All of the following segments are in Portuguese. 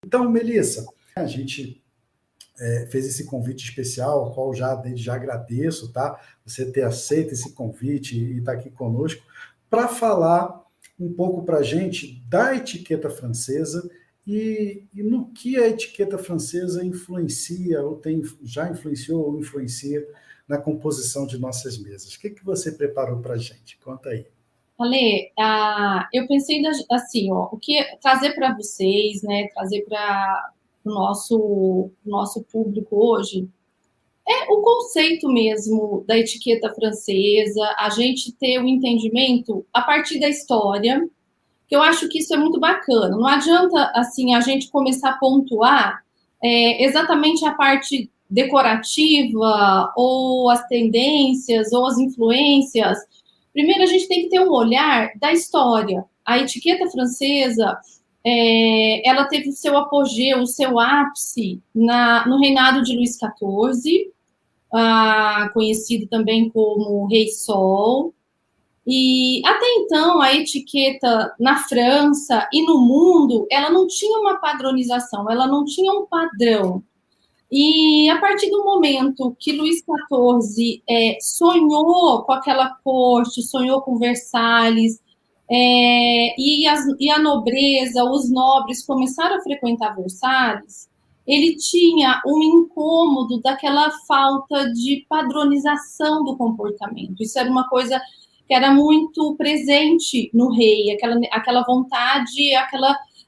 Então, Melissa, a gente fez esse convite especial, ao qual desde já agradeço, tá? Você ter aceito esse convite e estar aqui conosco, para falar um pouco para a gente da etiqueta francesa e no que a etiqueta francesa influencia, ou já influenciou ou influencia na composição de nossas mesas. O que você preparou para a gente? Conta aí. Ale, eu pensei assim, ó, o que trazer para vocês, né, trazer para o nosso público hoje é o conceito mesmo da etiqueta francesa, a gente ter o entendimento a partir da história, que eu acho que isso é muito bacana. Não adianta assim a gente começar a pontuar exatamente a parte decorativa ou as tendências ou as influências. Primeiro a gente tem que ter um olhar da história. A etiqueta francesa ela teve o seu apogeu, o seu ápice no reinado de Luís XIV, conhecido também como Rei Sol. E até então a etiqueta na França e no mundo, ela não tinha uma padronização, ela não tinha um padrão. E a partir do momento que Luís XIV sonhou com aquela corte, sonhou com Versalhes, e a nobreza, os nobres começaram a frequentar Versalhes, ele tinha um incômodo daquela falta de padronização do comportamento. Isso era uma coisa que era muito presente no rei, aquela vontade,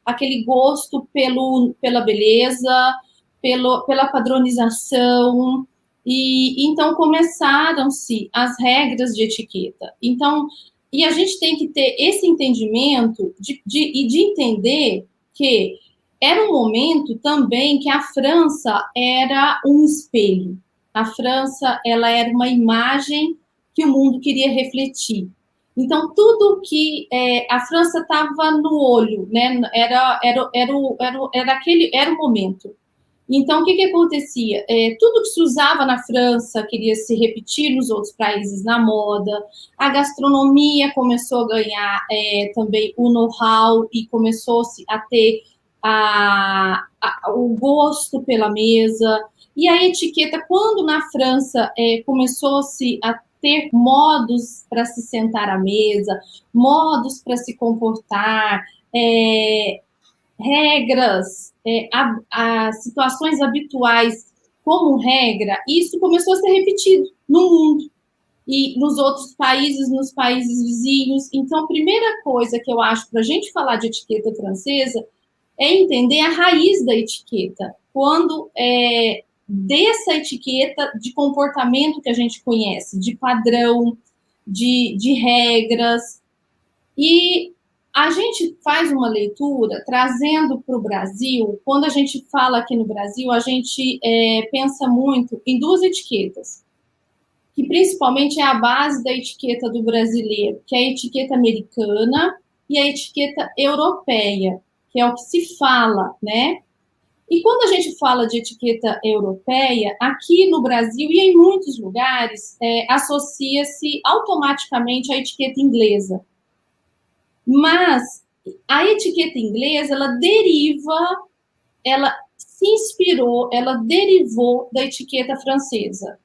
aquele gosto pela beleza, pela padronização, e então começaram-se as regras de etiqueta. Então, e a gente tem que ter esse entendimento de entender que era um momento também que a França era um espelho. A França, ela era uma imagem que o mundo queria refletir. Então, tudo que a França estava no olho, né? Era o momento. Então, o que acontecia? Tudo que se usava na França queria se repetir nos outros países na moda. A gastronomia começou a ganhar também o know-how e começou-se a ter o gosto pela mesa. E a etiqueta, quando na França começou-se a ter modos para se sentar à mesa, modos para se comportar, regras, situações habituais como regra, isso começou a ser repetido no mundo e nos países vizinhos. Então, a primeira coisa que eu acho para a gente falar de etiqueta francesa é entender a raiz da etiqueta, quando dessa etiqueta de comportamento que a gente conhece, de padrão, de regras. E a gente faz uma leitura trazendo para o Brasil. Quando a gente fala aqui no Brasil, a gente pensa muito em duas etiquetas, que principalmente é a base da etiqueta do brasileiro, que é a etiqueta americana e a etiqueta europeia, que é o que se fala, né? E quando a gente fala de etiqueta europeia, aqui no Brasil e em muitos lugares, associa-se automaticamente à etiqueta inglesa. Mas a etiqueta inglesa, ela se inspirou, ela derivou da etiqueta francesa.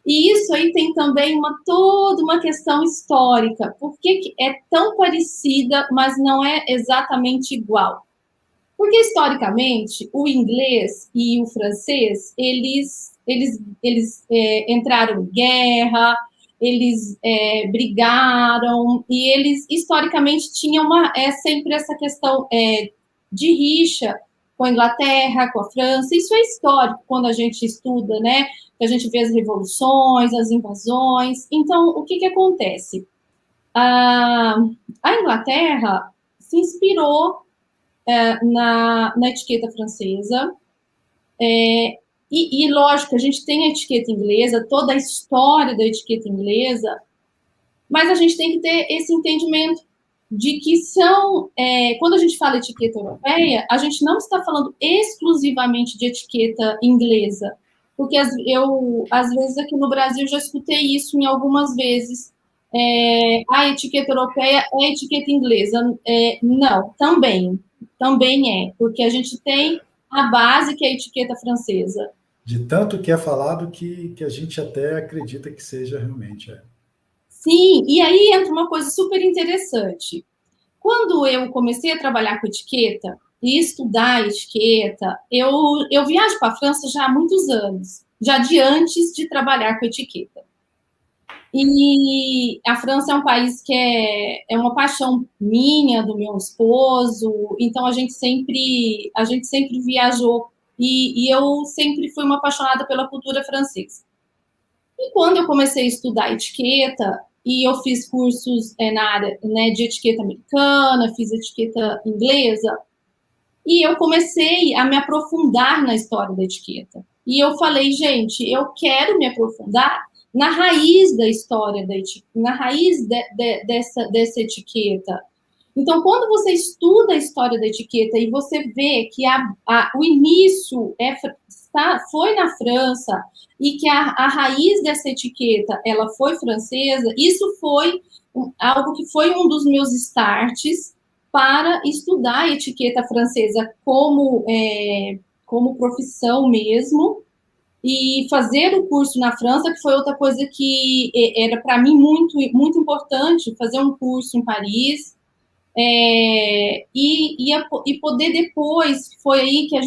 E isso aí tem também toda uma questão histórica. Por que é tão parecida, mas não é exatamente igual? Porque, historicamente, o inglês e o francês, eles entraram em guerra, eles brigaram, e eles, historicamente, tinham sempre essa questão de rixa com a Inglaterra, com a França. Isso é histórico, quando a gente estuda, né? Que a gente vê as revoluções, as invasões. Então, o que acontece? A Inglaterra se inspirou na etiqueta francesa. E, lógico, a gente tem a etiqueta inglesa, toda a história da etiqueta inglesa, mas a gente tem que ter esse entendimento de que quando a gente fala etiqueta europeia, a gente não está falando exclusivamente de etiqueta inglesa, porque às vezes, aqui no Brasil, já escutei isso em algumas vezes. A etiqueta europeia é a etiqueta inglesa. Não, também é, porque a gente tem a base que é a etiqueta francesa. De tanto que é falado que a gente até acredita que seja realmente. Sim, e aí entra uma coisa super interessante. Quando eu comecei a trabalhar com etiqueta e estudar etiqueta, eu viajo para a França já há muitos anos, já de antes de trabalhar com etiqueta. E a França é um país que é uma paixão minha, do meu esposo, então a gente sempre viajou e eu sempre fui uma apaixonada pela cultura francesa. E quando eu comecei a estudar etiqueta, e eu fiz cursos na área, né, de etiqueta americana, fiz etiqueta inglesa, e eu comecei a me aprofundar na história da etiqueta. E eu falei, gente, eu quero me aprofundar na raiz da história da etiqueta, na raiz dessa etiqueta. Então, quando você estuda a história da etiqueta e você vê que o início foi na França e que a raiz dessa etiqueta ela foi francesa, isso foi algo que foi um dos meus starts para estudar a etiqueta francesa como profissão mesmo e fazer o curso na França, que foi outra coisa que era para mim muito importante, fazer um curso em Paris, e poder depois, foi aí que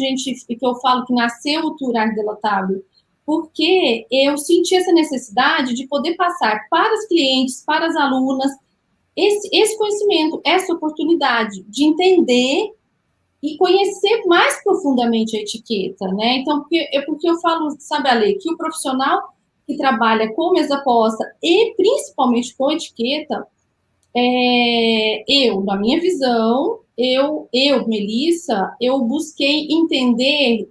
eu falo que nasceu o Tour Art de la Table, porque eu senti essa necessidade de poder passar para os clientes, para as alunas, esse conhecimento, essa oportunidade de entender e conhecer mais profundamente a etiqueta, né? Então, porque eu falo, sabe, Ale, que o profissional que trabalha com mesa posta e principalmente com etiqueta, na minha visão, Melissa, eu busquei entender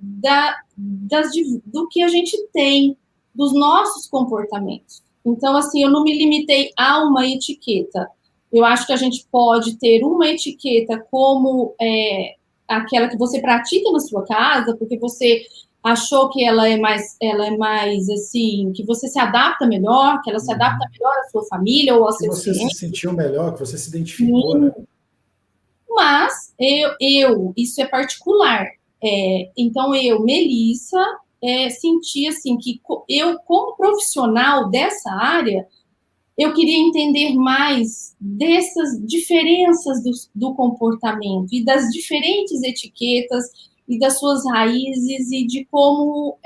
do que a gente tem, dos nossos comportamentos. Então, assim, eu não me limitei a uma etiqueta. Eu acho que a gente pode ter uma etiqueta como aquela que você pratica na sua casa, porque você achou que ela é mais assim, que você se adapta melhor, que ela se adapta melhor à sua família ou aos Que seus você se clientes. sentiu melhor, que você se identificou, né? Mas isso é particular. Então, Melissa, senti assim que eu, como profissional dessa área, eu queria entender mais dessas diferenças do comportamento e das diferentes etiquetas e das suas raízes e de como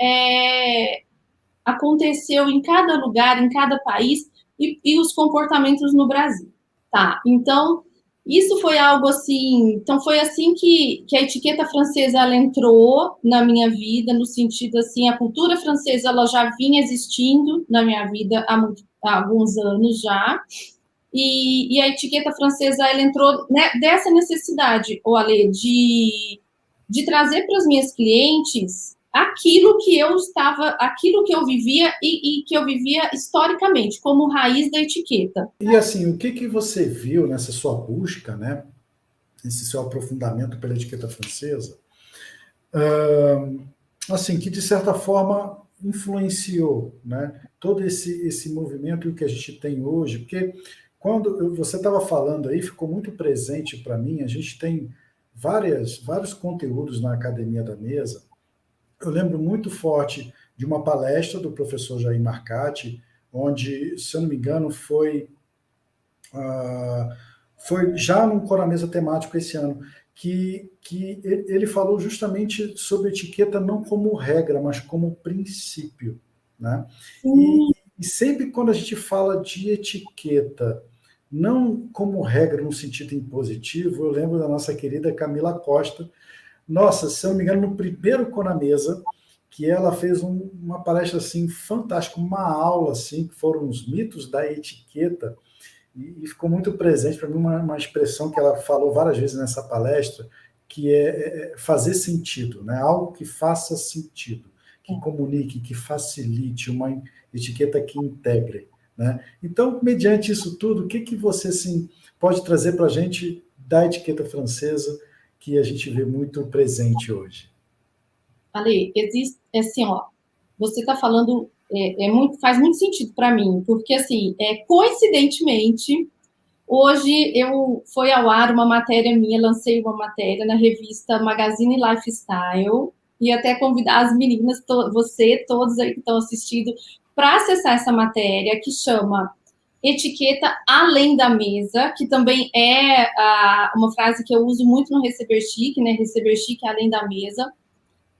aconteceu em cada lugar, em cada país e os comportamentos no Brasil. Tá, então isso foi algo assim. Então foi assim que a etiqueta francesa ela entrou na minha vida, no sentido assim, a cultura francesa ela já vinha existindo na minha vida há alguns anos já. E a etiqueta francesa ela entrou, né, dessa necessidade, o Ale, de trazer para as minhas clientes aquilo que eu vivia e que eu vivia historicamente, como raiz da etiqueta. E assim, o que você viu nessa sua busca, né? Esse seu aprofundamento pela etiqueta francesa, assim, que de certa forma influenciou, né? Todo esse movimento e o que a gente tem hoje, porque quando você estava falando aí, ficou muito presente para mim, a gente tem vários conteúdos na Academia da Mesa. Eu lembro muito forte de uma palestra do professor Jair Marcati, onde, se eu não me engano, foi já no Coramesa temático esse ano, que ele falou justamente sobre etiqueta não como regra, mas como princípio. Né? E sempre quando a gente fala de etiqueta, não como regra no sentido impositivo, eu lembro da nossa querida Camila Costa. Nossa, se eu não me engano, no primeiro Coramesa, que ela fez uma palestra assim fantástica, uma aula assim, que foram os mitos da etiqueta, e ficou muito presente para mim uma expressão que ela falou várias vezes nessa palestra, que é fazer sentido, né? Algo que faça sentido, que comunique, que facilite, uma etiqueta que integre. Né? Então, mediante isso tudo, o que você assim, pode trazer para a gente da etiqueta francesa que a gente vê muito presente hoje? Ale, existe, assim, ó, você está falando, faz muito sentido para mim, porque, assim, coincidentemente, Hoje foi ao ar uma matéria minha, lancei uma matéria na revista Magazine Lifestyle, e até convidar as meninas, todos aí que estão assistindo, para acessar essa matéria, que chama Etiqueta Além da Mesa, que também é uma frase que eu uso muito no Receber Chique, né? Receber Chique além da mesa.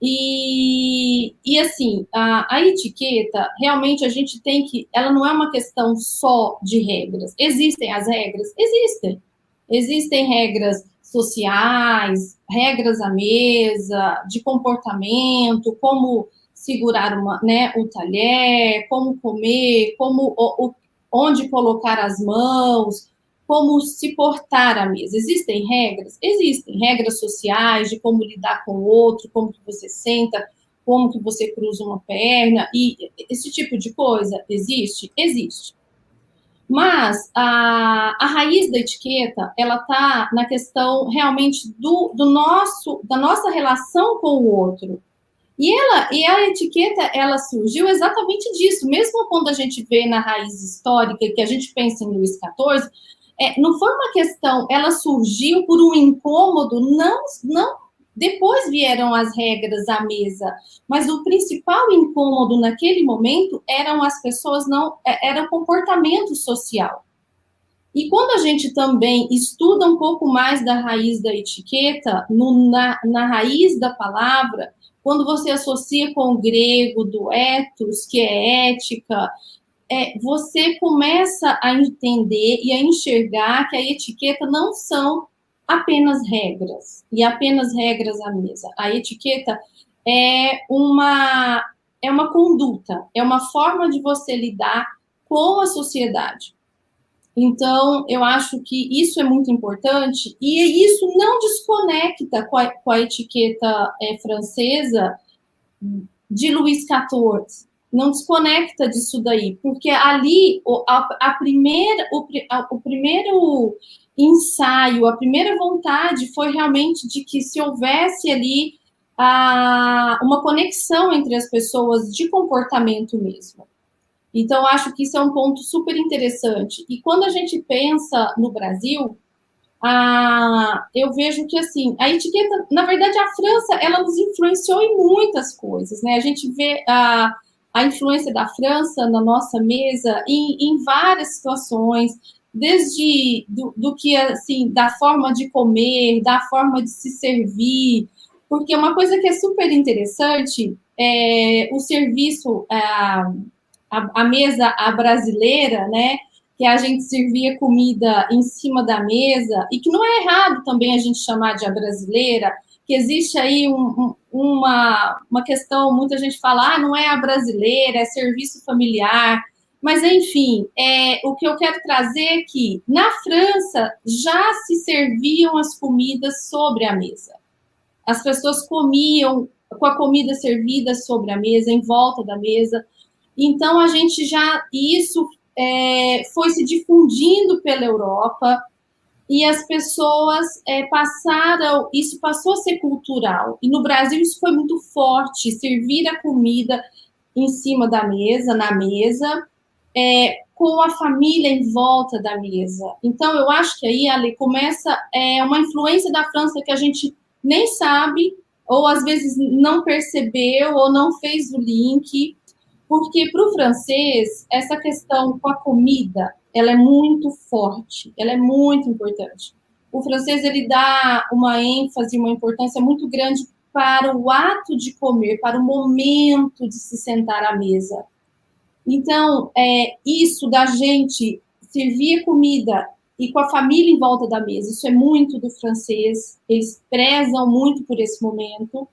E assim, a etiqueta, realmente a gente tem que. Ela não é uma questão só de regras. Existem as regras? Existem. Existem regras sociais, regras à mesa, de comportamento, como segurar o talher, como comer, onde colocar as mãos, como se portar à mesa. Existem regras? Existem regras sociais de como lidar com o outro, como que você senta, como que você cruza uma perna, e esse tipo de coisa existe? Existe. Mas a raiz da etiqueta, ela está na questão realmente da nossa relação com o outro. E a etiqueta, ela surgiu exatamente disso. Mesmo quando a gente vê na raiz histórica, que a gente pensa em Luís XIV, não foi uma questão, ela surgiu por um incômodo, não depois vieram as regras à mesa, mas o principal incômodo naquele momento eram as pessoas era o comportamento social. E quando a gente também estuda um pouco mais da raiz da etiqueta, na raiz da palavra, quando você associa com o grego do ethos, que é ética, você começa a entender e a enxergar que a etiqueta não são apenas regras, e apenas regras à mesa. A etiqueta é uma conduta, é uma forma de você lidar com a sociedade. Então, eu acho que isso é muito importante, e isso não desconecta com a etiqueta francesa de Luís XIV. Não desconecta disso daí, porque ali o primeiro ensaio, a primeira vontade foi realmente de que se houvesse ali uma conexão entre as pessoas de comportamento mesmo. Então, acho que isso é um ponto super interessante. E quando a gente pensa no Brasil, eu vejo que, assim, a etiqueta, na verdade, a França, ela nos influenciou em muitas coisas, né? A gente vê a influência da França na nossa mesa em várias situações, desde do que, assim, da forma de comer, da forma de se servir, porque uma coisa que é super interessante é o serviço, a mesa brasileira, né? Que a gente servia comida em cima da mesa, e que não é errado também a gente chamar de a brasileira, que existe aí uma questão, muita gente fala, não é a brasileira, é serviço familiar, mas enfim, o que eu quero trazer é que na França já se serviam as comidas sobre a mesa. As pessoas comiam com a comida servida sobre a mesa, em volta da mesa. Então, a gente isso foi se difundindo pela Europa, e as pessoas isso passou a ser cultural. E no Brasil isso foi muito forte, servir a comida em cima da mesa, na mesa, com a família em volta da mesa. Então, eu acho que aí, Ale, começa uma influência da França que a gente nem sabe, ou às vezes não percebeu, ou não fez o link, porque para o francês, essa questão com a comida, ela é muito forte, ela é muito importante. O francês, ele dá uma ênfase, uma importância muito grande para o ato de comer, para o momento de se sentar à mesa. Então, isso da gente servir comida e com a família em volta da mesa, isso é muito do francês, eles prezam muito por esse momento.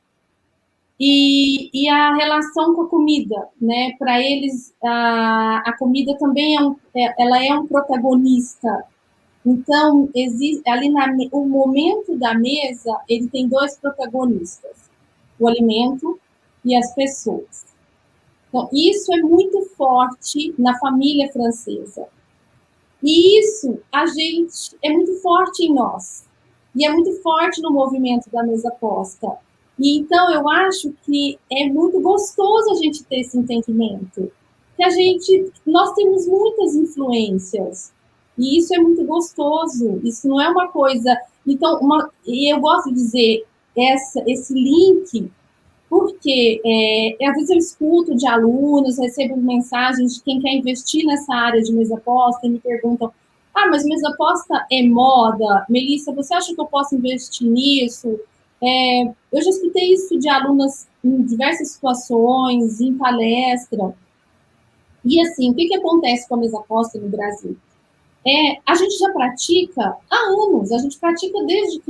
E a relação com a comida, né? Para eles, a comida também ela é um protagonista. Então, existe ali o momento da mesa, ele tem dois protagonistas: o alimento e as pessoas. Então, isso é muito forte na família francesa. E isso é muito forte em nós. E é muito forte no movimento da mesa posta. E então eu acho que é muito gostoso a gente ter esse entendimento. Que nós temos muitas influências. E isso é muito gostoso, isso não é uma coisa... Então, e eu gosto de dizer esse link, porque às vezes eu escuto de alunos, recebo mensagens de quem quer investir nessa área de mesa aposta e me perguntam: ah, mas mesa aposta é moda? Melissa, você acha que eu posso investir nisso? Eu já escutei isso de alunas em diversas situações, em palestra. E assim, o que acontece com a mesa aposta no Brasil? A gente já pratica há anos, a gente pratica desde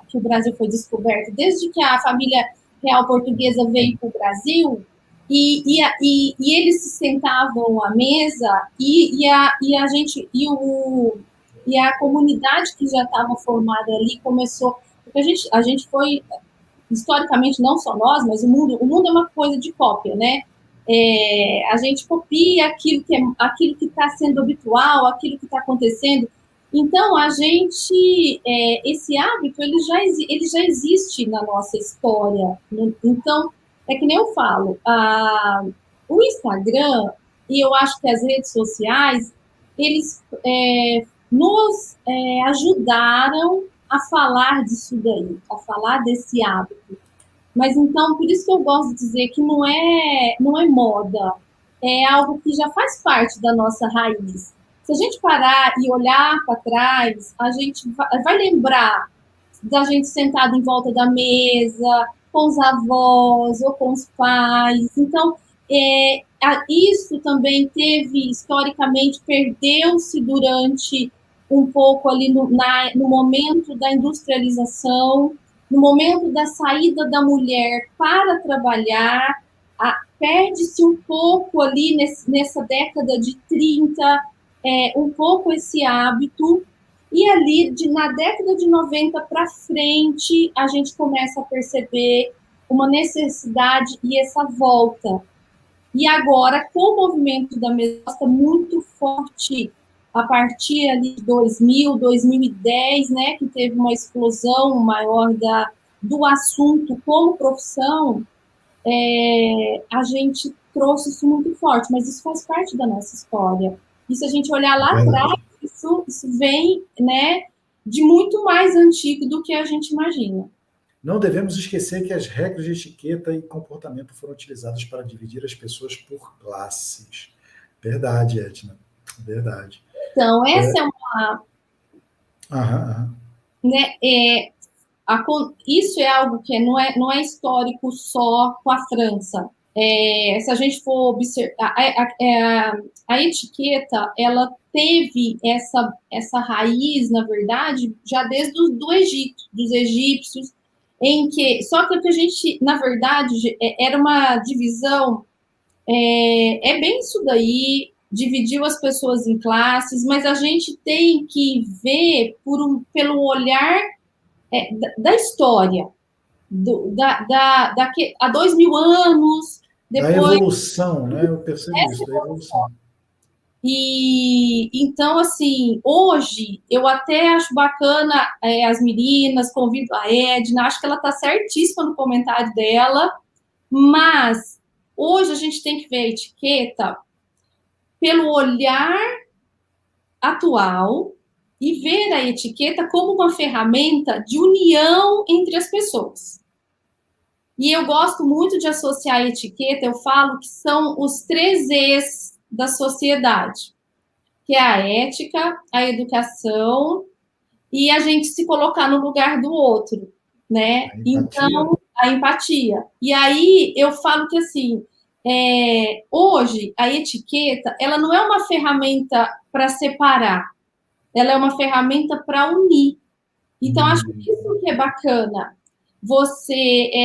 que o Brasil foi descoberto, desde que a família real portuguesa veio para o Brasil, e eles se sentavam à mesa, a gente, e a comunidade que já estava formada ali começou, porque a gente foi, historicamente, não só nós, mas o mundo é uma coisa de cópia, né? A gente copia aquilo que está sendo habitual, aquilo que está acontecendo. Então, esse hábito, ele já existe na nossa história. Então, é que nem eu falo, o Instagram, e eu acho que as redes sociais, eles nos ajudaram a falar disso daí, a falar desse hábito. Mas então, por isso que eu gosto de dizer que não é moda, é algo que já faz parte da nossa raiz. Se a gente parar e olhar para trás, a gente vai lembrar da gente sentado em volta da mesa, com os avós ou com os pais. Então, isso também teve, historicamente, perdeu-se durante um pouco ali no momento da industrialização, no momento da saída da mulher para trabalhar, perde-se um pouco ali nessa década de 30, um pouco esse hábito, e ali, na década de 90 para frente, a gente começa a perceber uma necessidade e essa volta. E agora, com o movimento da mesa muito forte, a partir ali de 2000, 2010, né, que teve uma explosão maior do assunto como profissão, a gente trouxe isso muito forte, mas isso faz parte da nossa história. E se a gente olhar lá atrás, isso vem, né, de muito mais antigo do que a gente imagina. Não devemos esquecer que as regras de etiqueta e comportamento foram utilizadas para dividir as pessoas por classes. Verdade, Edna. Verdade. Então, essa é uma... Aham. Né, isso é algo que não é histórico só com a França. Se a gente for observar, a etiqueta, ela teve essa raiz, na verdade, já desde do Egito, dos egípcios, só que a gente, na verdade, era uma divisão, bem isso daí, dividiu as pessoas em classes, mas a gente tem que ver pelo olhar da história, há 2000 anos, depois... Da evolução, né? Eu percebo isso, da evolução. E então, assim, hoje eu até acho bacana as meninas, convido a Edna, acho que ela está certíssima no comentário dela, mas hoje a gente tem que ver a etiqueta pelo olhar atual e ver a etiqueta como uma ferramenta de união entre as pessoas. E eu gosto muito de associar a etiqueta, eu falo que são os 3 E's da sociedade, que é a ética, a educação e a gente se colocar no lugar do outro, né? Então, a empatia. E aí eu falo que, assim, hoje a etiqueta, ela não é uma ferramenta para separar, ela é uma ferramenta para unir. Então, acho que isso que é bacana,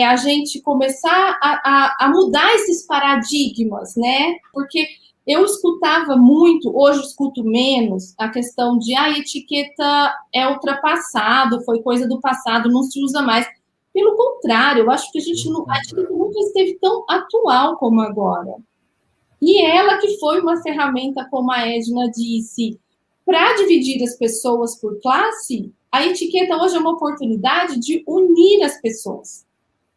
a gente começar a mudar esses paradigmas, né? Porque eu escutava muito, hoje escuto menos, a questão de a etiqueta é ultrapassado, foi coisa do passado, não se usa mais. Pelo contrário, eu acho que a etiqueta nunca esteve tão atual como agora. E ela que foi uma ferramenta, como a Edna disse, para dividir as pessoas por classe, a etiqueta hoje é uma oportunidade de unir as pessoas,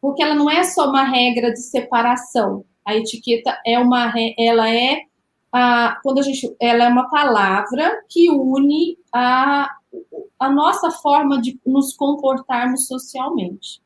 porque ela não é só uma regra de separação. A etiqueta ela é uma palavra que une a nossa forma de nos comportarmos socialmente.